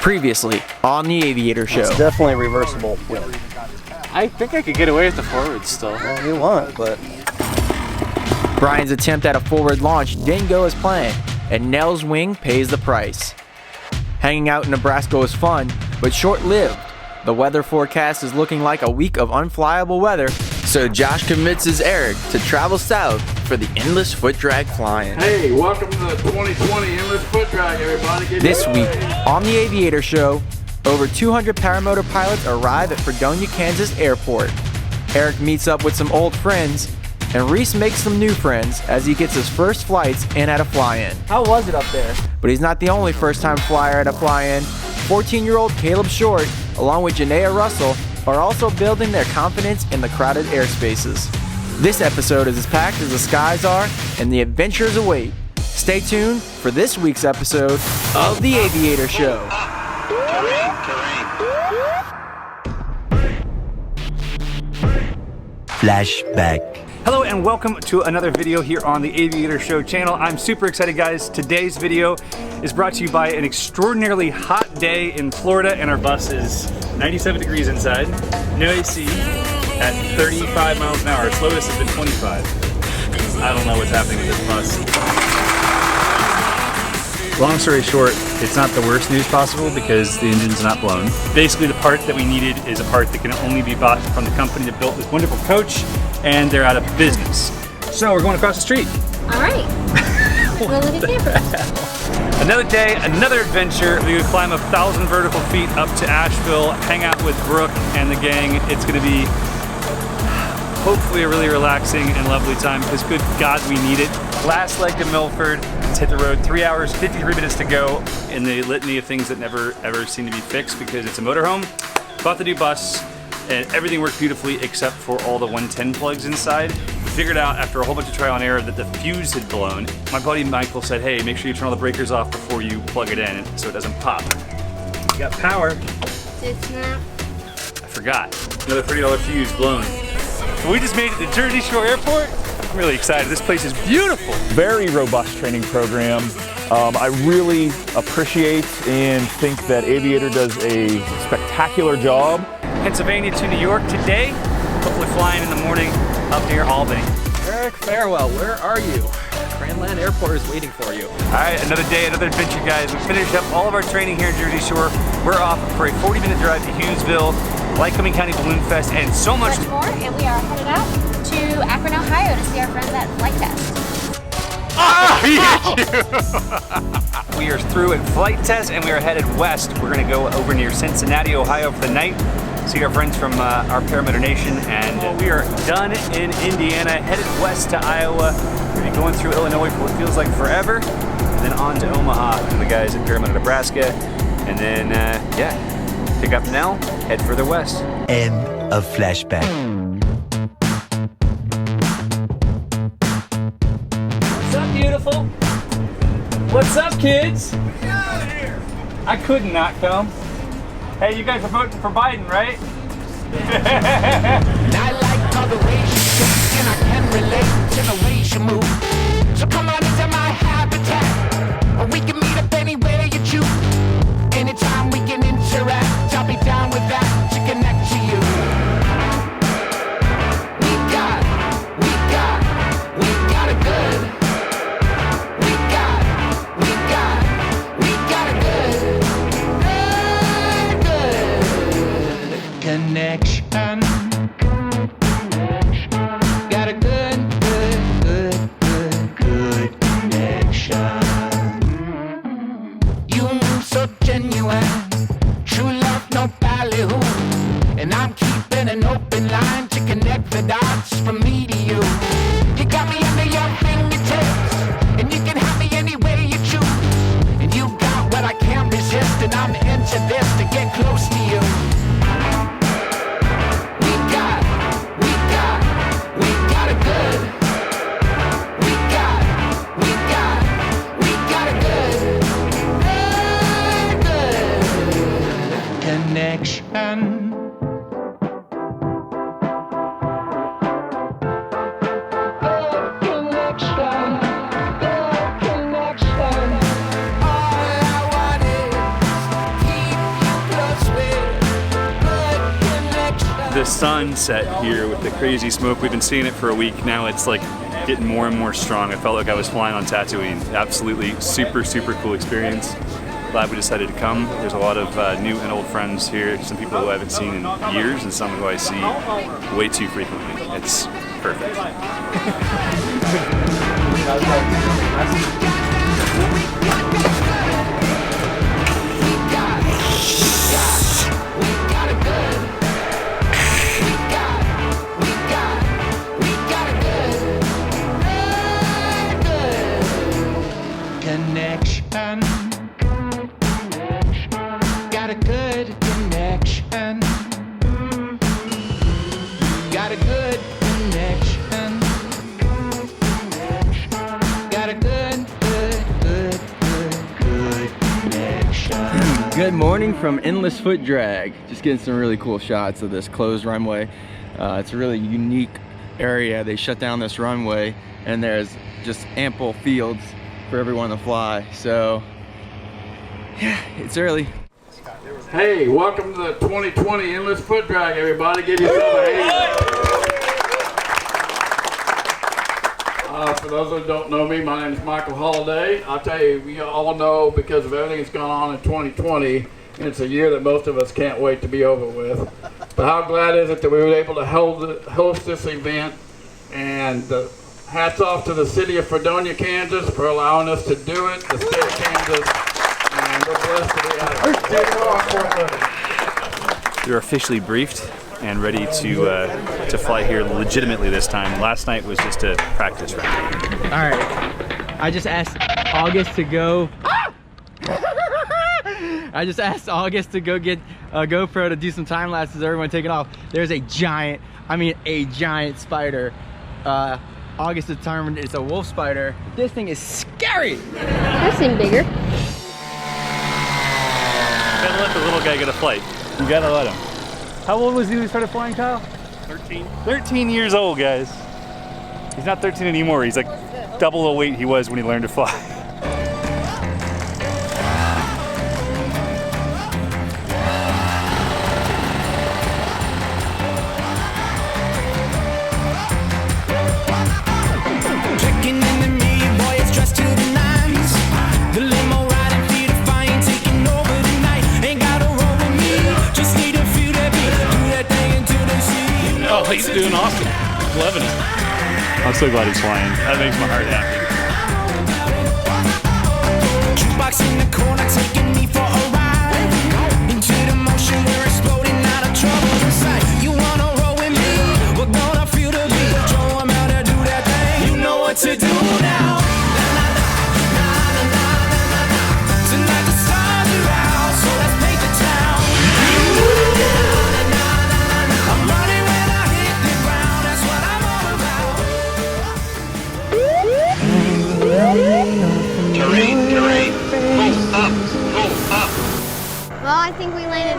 Previously on the Aviator Show. It's definitely reversible. Yeah. I think I could get away with the forward still. Well, you want, but... Brian's attempt at a forward launch didn't go as planned, and Nell's wing pays the price. Hanging out in Nebraska was fun, but short-lived. The weather forecast is looking like a week of unflyable weather, so Josh convinces Eric to travel south for the Endless Footdrag fly-in. Hey, welcome to the 2020 Endless Footdrag, everybody. This week on the Aviator Show, over 200 Paramotor pilots arrive at Fredonia, Kansas airport. Eric meets up with some old friends, and Reese makes some new friends as he gets his first flights in at a fly-in. How was it up there? But he's not the only first-time flyer at a fly-in. 14-year-old Caleb Short, along with Janaea Russell, are also building their confidence in the crowded airspaces. This episode is as packed as the skies are, and the adventures await. Stay tuned for this week's episode of the Aviator Show. Flashback. Hello and welcome to another video here on the Aviator Show channel. I'm super excited, guys. Today's video is brought to you by an extraordinarily hot day in Florida, and our bus is 97 degrees inside, no AC, at 35 miles an hour. Slowest has been 25. I don't know what's happening with this bus. Long story short, it's not the worst news possible because the engine's not blown. Basically, the part that we needed is a part that can only be bought from the company that built this wonderful coach, and they're out of business. So we're going across the street. All right. We'll look at camper. Another day, another adventure. We would climb 1,000 vertical feet up to Asheville, hang out with Brooke and the gang. It's going to be hopefully a really relaxing and lovely time because good God, we need it. Last leg to Milford. Let's hit the road. 3 hours, 53 minutes to go in the litany of things that never ever seem to be fixed because it's a motorhome. Bought the new bus and everything worked beautifully except for all the 110 plugs inside. We figured out after a whole bunch of trial and error that the fuse had blown. My buddy Michael said, hey, make sure you turn all the breakers off before you plug it in so it doesn't pop. We got power. Did it snap? I forgot. Another $30 fuse blown. We just made it to Jersey Shore Airport. I'm really excited. This place is beautiful. Very robust training program. I really appreciate and think that Aviator does a spectacular job. Pennsylvania to New York today. Hopefully flying in the morning up near Albany. Eric Farewell, where are you? Cranland Airport is waiting for you. All right, another day, another adventure, guys. We finished up all of our training here in Jersey Shore. We're off for a 40-minute drive to Hughesville, Lycoming County Balloon Fest, and so much more. And we are headed out to Akron, Ohio to see our friends at Flight Test. We are through at Flight Test and we are headed west. We're going to go over near Cincinnati, Ohio for the night. See our friends from our Paramotor Nation, and we are done in Indiana, headed west to Iowa. We're going to be going through Illinois for what feels like forever, and then on to Omaha to the guys at Paramotor, Nebraska, and then, yeah, pick up Nell, head further west. End of flashback. What's up, beautiful? What's up, kids? Get out of here! I could not come. Hey, you guys are voting for Biden, right? And I like all the ways you shake, and I can relate to the ways you move. So come on into my habitat, or we can meet up anywhere you choose. Anytime we can interact, I'll be down with that to connect to you. We got it good. We got it good. Connection. Got a good connection. You move so genuine, true love, no ballyhoo. And I'm keeping an open line to connect the dots from me to you. You got me under your fingertips, and you can have me any way you choose. And you got what I can't resist, and I'm into this to get close to you. We got it good. We got it good. Connection. All I want is keep the sunset here with the crazy smoke. We've been seeing it for a week now. It's like getting more and more strong. I felt like I was flying on Tatooine. Absolutely super, super cool experience. Glad we decided to come. There's a lot of new and old friends here. Some people who I haven't seen in years and some who I see way too frequently. It's perfect. Connection. Got a good connection. Got a good connection. Got a good connection. Good morning from Endless Footdrag. Just getting some really cool shots of this closed runway. It's a really unique area. They shut down this runway and there's just ample fields for everyone to fly. So yeah, it's early. Hey, welcome to the 2020 Endless Footdrag, everybody. Give yourself a hand. For those that don't know me, my name is Michael Holliday. I'll tell you, we all know because of everything that's gone on in 2020, and it's a year that most of us can't wait to be over with. But how glad is it that we were able to host this event, and hats off to the city of Fredonia, Kansas for allowing us to do it, the state of Kansas, and we're blessed to be out. We're officially briefed and ready to fly here legitimately this time. Last night was just a practice round. All right, I just asked August to go. I just asked August to go get a GoPro to do some time lapses of everyone taking off. There's a giant, I mean a giant spider. August determined it's a wolf spider. This thing is scary. That seemed bigger. Gotta let the little guy get a flight. You gotta let him. How old was he when he started flying, Kyle? 13. 13 years old, guys. He's not 13 anymore. He's like double the weight he was when he learned to fly. He's doing awesome. Loving it. I'm so glad he's flying. That makes my heart happy. Jukebox in the corner taking me for a ride. Into the motion, we're exploding out of trouble inside. You wanna roll with me? We're gonna feel the beat. Show 'em how to do that thing. You know what to do now. Tonight the stars are out, so let's paint the town. I'm running when I hit the ground. That's what I'm all about. Terrain. Go up. Well, I think we landed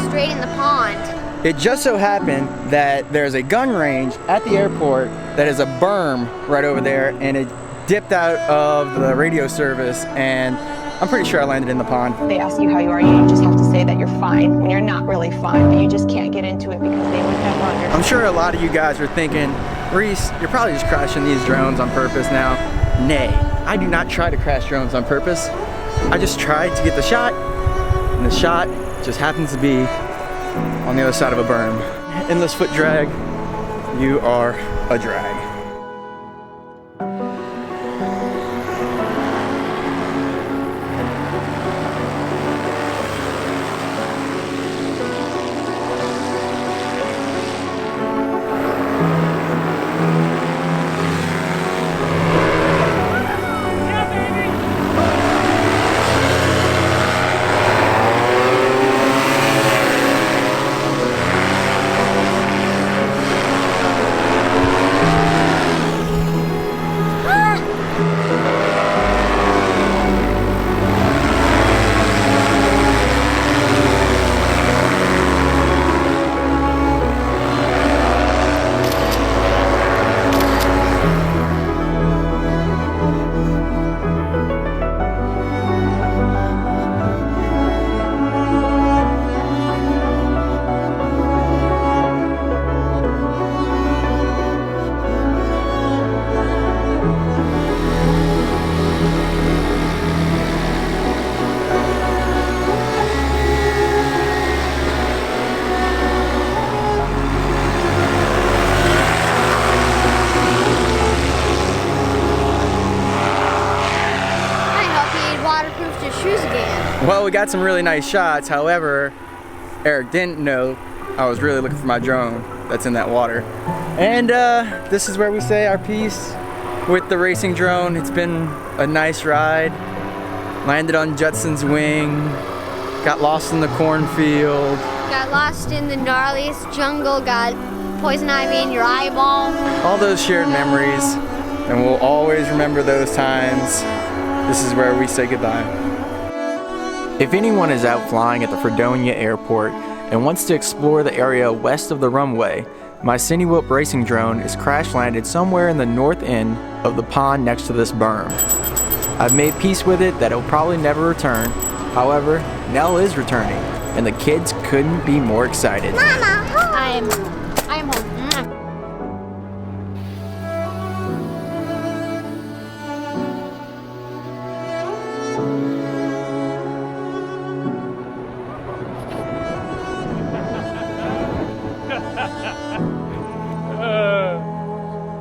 straight in the pond. It just so happened that there's a gun range at the airport that is a berm right over there, and it dipped out of the radio service, and I'm pretty sure I landed in the pond. They ask you how you are, you just have to say that you're fine when you're not really fine, but you just can't get into it because they would never understand. I'm sure a lot of you guys are thinking, Reese, you're probably just crashing these drones on purpose now. Nay, I do not try to crash drones on purpose. I just tried to get the shot, and the shot just happens to be on the other side of a berm. Endless Footdrag, you are a drag. we got some really nice shots. However, Eric didn't know I was really looking for my drone that's in that water. And this is where we say our piece with the racing drone. It's been a nice ride. Landed on Judson's wing, got lost in the cornfield. Got lost in the gnarliest jungle, got poison ivy in your eyeball. All those shared memories, and we'll always remember those times. This is where we say goodbye. If anyone is out flying at the Fredonia Airport and wants to explore the area west of the runway, my Cinewhoop racing drone is crash landed somewhere in the north end of the pond next to this berm. I've made peace with it that it'll probably never return. However, Nell is returning, and the kids couldn't be more excited. Mama, I'm home.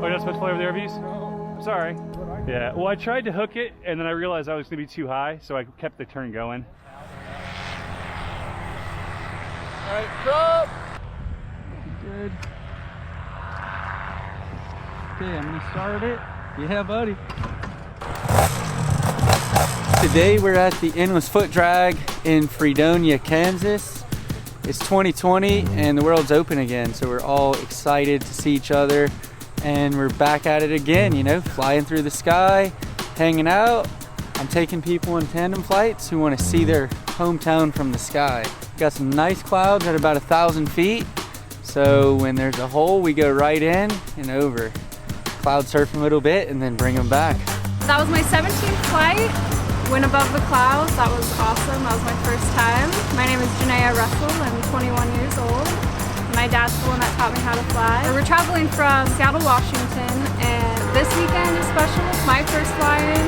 Oh, you're not supposed to fly over the RVs? I'm sorry. Yeah, well, I tried to hook it, and then I realized I was going to be too high, so I kept the turn going. All right, drop. Good. Okay, I'm gonna start it. Yeah, buddy. Today we're at the Endless Footdrag in Fredonia, Kansas. It's 2020 and the world's open again, so we're all excited to see each other. And we're back at it again, you know, flying through the sky, hanging out. I'm taking people in tandem flights who want to see their hometown from the sky. Got some nice clouds at about 1,000 feet. So when there's a hole, we go right in and over. Cloud surf a little bit and then bring them back. That was my 17th flight. Went above the clouds. That was awesome. That was my first time. My name is Janaea Russell. I'm 21 years old. My dad's the one that taught me how to fly. We're traveling from Seattle, Washington, and this weekend is special. It's my first flying,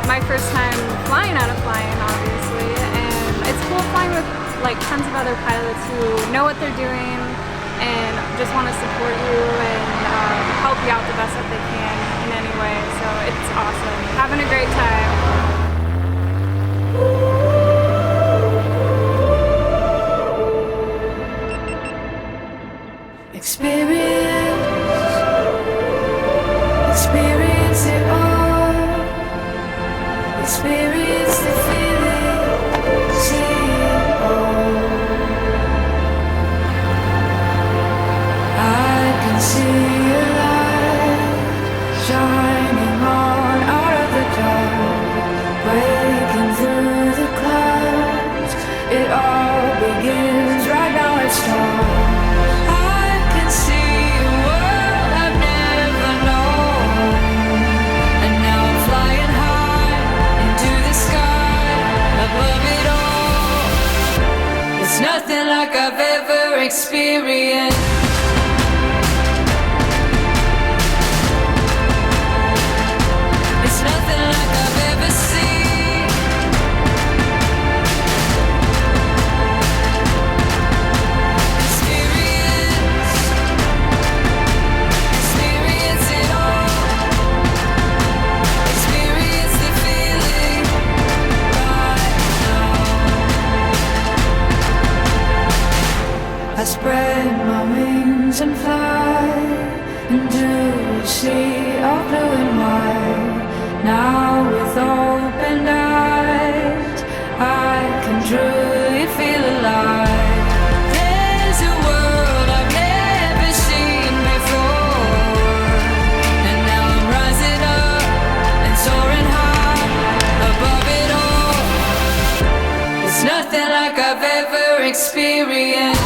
my first time flying out of flying, obviously, and it's cool flying with like tons of other pilots who know what they're doing and just want to support you and help you out the best that they can in any way. So it's awesome. Having a great time. Experience it all. Experience the feeling, see it all. I can see a light shining on out of the dark, breaking through the clouds. It all begins right now. It starts. Nothing like I've ever experienced. It's nothing like I've ever seen. Experience it all. Experience the feeling right now. I spread my wings and fly into a sea of blue and white. Now with open eyes, I can truly feel alive. There's a world I've never seen before, and now I'm rising up and soaring high above it all. It's nothing like I've ever experienced.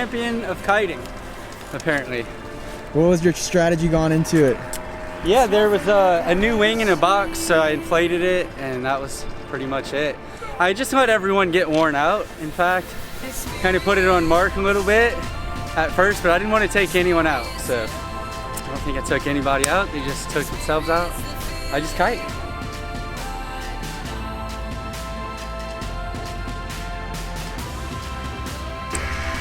champion of kiting, apparently. What was your strategy going into it? Yeah, there was a new wing in a box, so I inflated it, and that was pretty much it. I just let everyone get worn out, in fact. Kind of put it on Mark a little bit at first, but I didn't want to take anyone out, so I don't think I took anybody out. They just took themselves out. I just kite.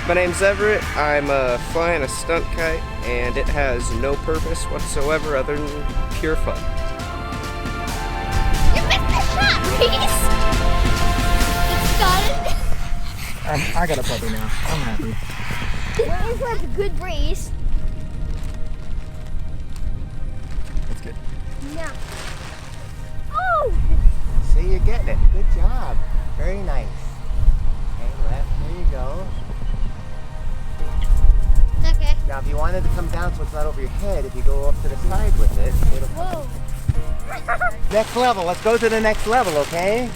My name's Everett. I'm flying a stunt kite, and it has no purpose whatsoever other than pure fun. You missed the shot, Reese! It's got it. I got a puppy now. I'm happy. It was like a good race. That's good. Yeah. Oh! See, you're getting it. Good job. Very nice. Okay, left. There you go. Okay. Now, if you wanted to come down so it's not over your head, if you go off to the side with it, it'll come. Whoa. Next level. Let's go to the next level, okay?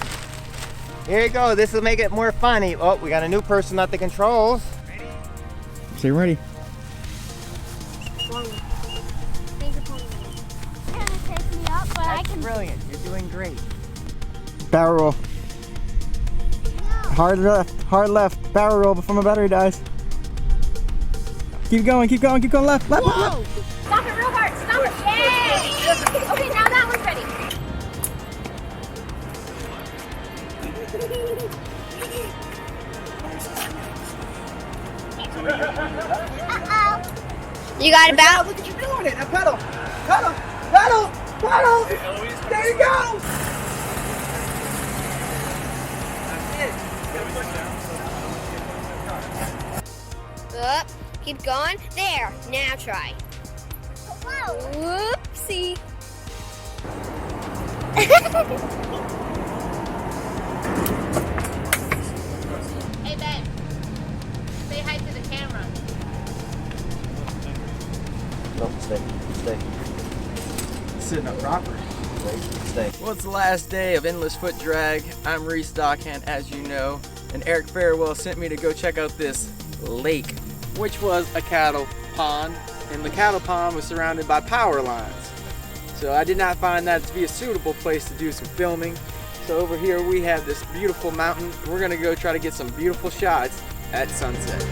Here you go. This will make it more funny. Oh, we got a new person at the controls. Stay ready. Thanks for pulling me. It's gonna take me up, but I can. Brilliant. You're doing great. Barrel roll. Hard left. Barrel roll before my battery dies. Keep going left. Whoa! Stop it real hard. Stop it. Yay! Okay, now that one's ready. Uh-oh. You got it back? Look at you doing it. Now pedal. There you go. Up. Keep going. There. Now try. Whoopsie. Hey, Ben. Say hi to the camera. No, stay. Sitting up proper. Stay. Well, it's the last day of Endless Footdrag. I'm Reese Dockhand, as you know, and Eric Farewell sent me to go check out this lake, which was a cattle pond, and the cattle pond was surrounded by power lines. So I did not find that to be a suitable place to do some filming. So over here we have this beautiful mountain. We're gonna go try to get some beautiful shots at sunset.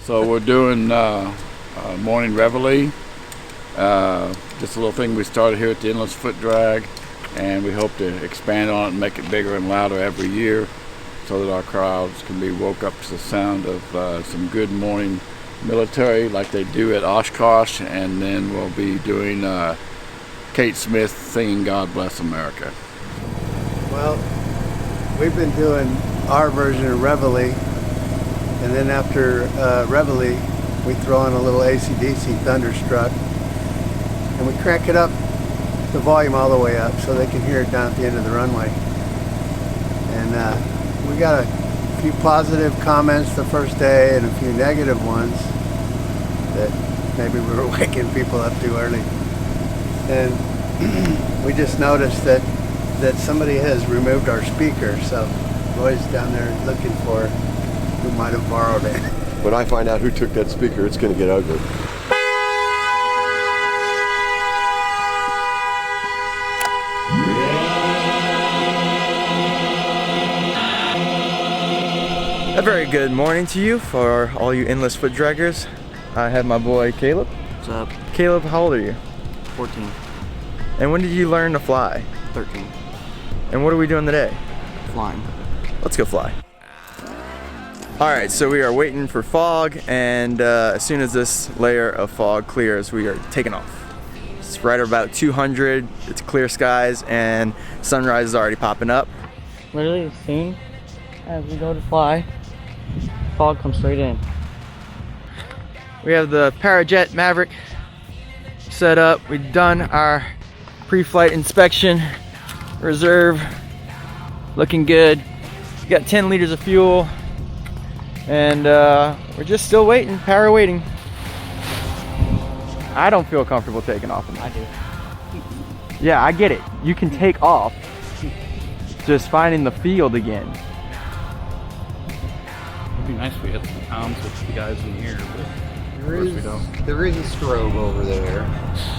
So we're doing morning reveille. Just a little thing we started here at the Endless Footdrag, and we hope to expand on it and make it bigger and louder every year so that our crowds can be woke up to the sound of some good morning military like they do at Oshkosh, and then we'll be doing Kate Smith singing God Bless America. Well, we've been doing our version of reveille And then after Reveille, we throw on a little AC/DC Thunderstruck, and we crank it up, the volume all the way up, so they can hear it down at the end of the runway. And we got a few positive comments the first day and a few negative ones that maybe we were waking people up too early. And we just noticed that somebody has removed our speaker, so Roy's down there looking for who might have borrowed it. When I find out who took that speaker, it's going to get ugly. A very good morning to you for all you Endless Footdraggers. I have my boy Caleb. What's up? Caleb, how old are you? 14. And when did you learn to fly? 13. And what are we doing today? Flying. Let's go fly. Alright, so we are waiting for fog, and as soon as this layer of fog clears, we are taking off. It's right about 200, it's clear skies, and sunrise is already popping up. Literally as soon as we go to fly, fog comes straight in. We have the Parajet Mavic set up. We've done our pre-flight inspection. Reserve looking good. We got 10 liters of fuel, and we're just still waiting, para waiting. I don't feel comfortable taking off. I do. Yeah, I get it. You can take off. Just finding the field again. It'd be nice if we had some pounds with the guys in here, but of course we don't. There is a strobe over there.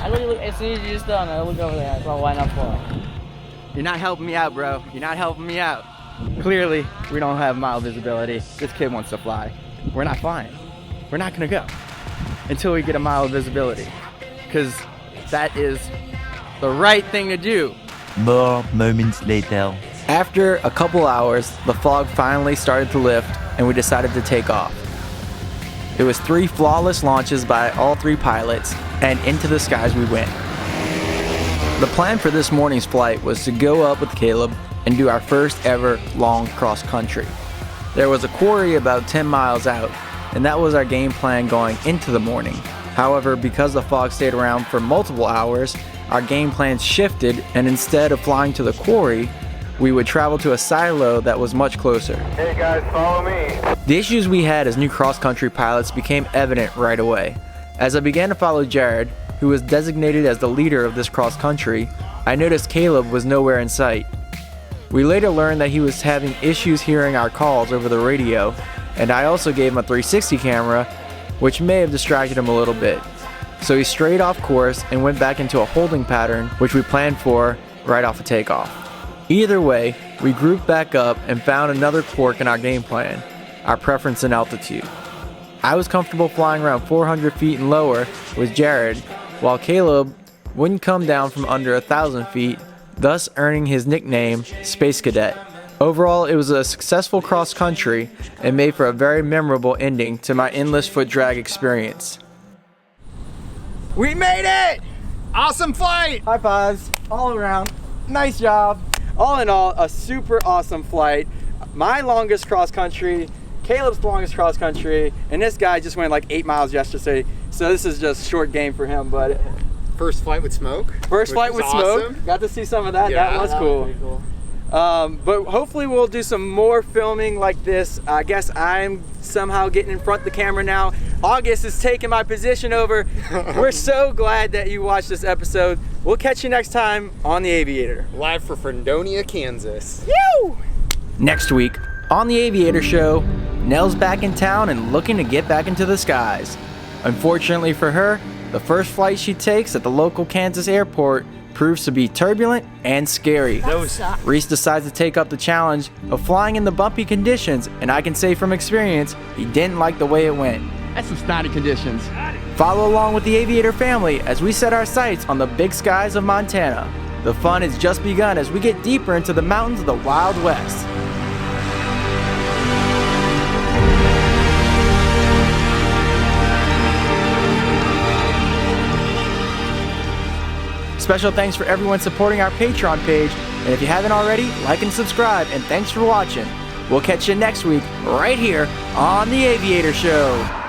I look as soon as you're just done, I look over there. I thought, why not fly? You're not helping me out, bro. You're not helping me out. Clearly, we don't have mile visibility. This kid wants to fly. We're not flying. We're not gonna go until we get a mile of visibility, because that is the right thing to do. More moments later. After a couple hours, the fog finally started to lift, and we decided to take off. It was 3 flawless launches by all 3 pilots, and into the skies we went. The plan for this morning's flight was to go up with Caleb and do our first ever long cross country. There was a quarry about 10 miles out, and that was our game plan going into the morning. However, because the fog stayed around for multiple hours, our game plans shifted, and instead of flying to the quarry, we would travel to a silo that was much closer. Hey guys, follow me. The issues we had as new cross-country pilots became evident right away. As I began to follow Jared, who was designated as the leader of this cross-country, I noticed Caleb was nowhere in sight. We later learned that he was having issues hearing our calls over the radio, and I also gave him a 360 camera, which may have distracted him a little bit. So he strayed off course and went back into a holding pattern, which we planned for right off of takeoff. Either way, we grouped back up and found another quirk in our game plan, our preference in altitude. I was comfortable flying around 400 feet and lower with Jared, while Caleb wouldn't come down from under 1,000 feet, thus earning his nickname Space Cadet. Overall, it was a successful cross country and made for a very memorable ending to my Endless Footdrag experience. We made it! Awesome flight! High fives all around. Nice job. All in all, a super awesome flight. My longest cross country, Caleb's longest cross country, and this guy just went like 8 miles yesterday. So this is just short game for him, but First flight with smoke. First flight with smoke. Got to see some of that. Yeah, that was cool. But hopefully we'll do some more filming like this. I guess I'm somehow getting in front of the camera now. August is taking my position over. We're so glad that you watched this episode. We'll catch you next time on The Aviator. Live for Fredonia, Kansas. Woo! Next week on The Aviator Show, Nell's back in town and looking to get back into the skies. Unfortunately for her, the first flight she takes at the local Kansas airport proves to be turbulent and scary. Reese decides to take up the challenge of flying in the bumpy conditions, and I can say from experience, he didn't like the way it went. That's some snotty conditions. Follow along with the Aviator family as we set our sights on the big skies of Montana. The fun has just begun as we get deeper into the mountains of the Wild West. Special thanks for everyone supporting our Patreon page, and if you haven't already, like and subscribe, and thanks for watching. We'll catch you next week right here on the Aviator Show.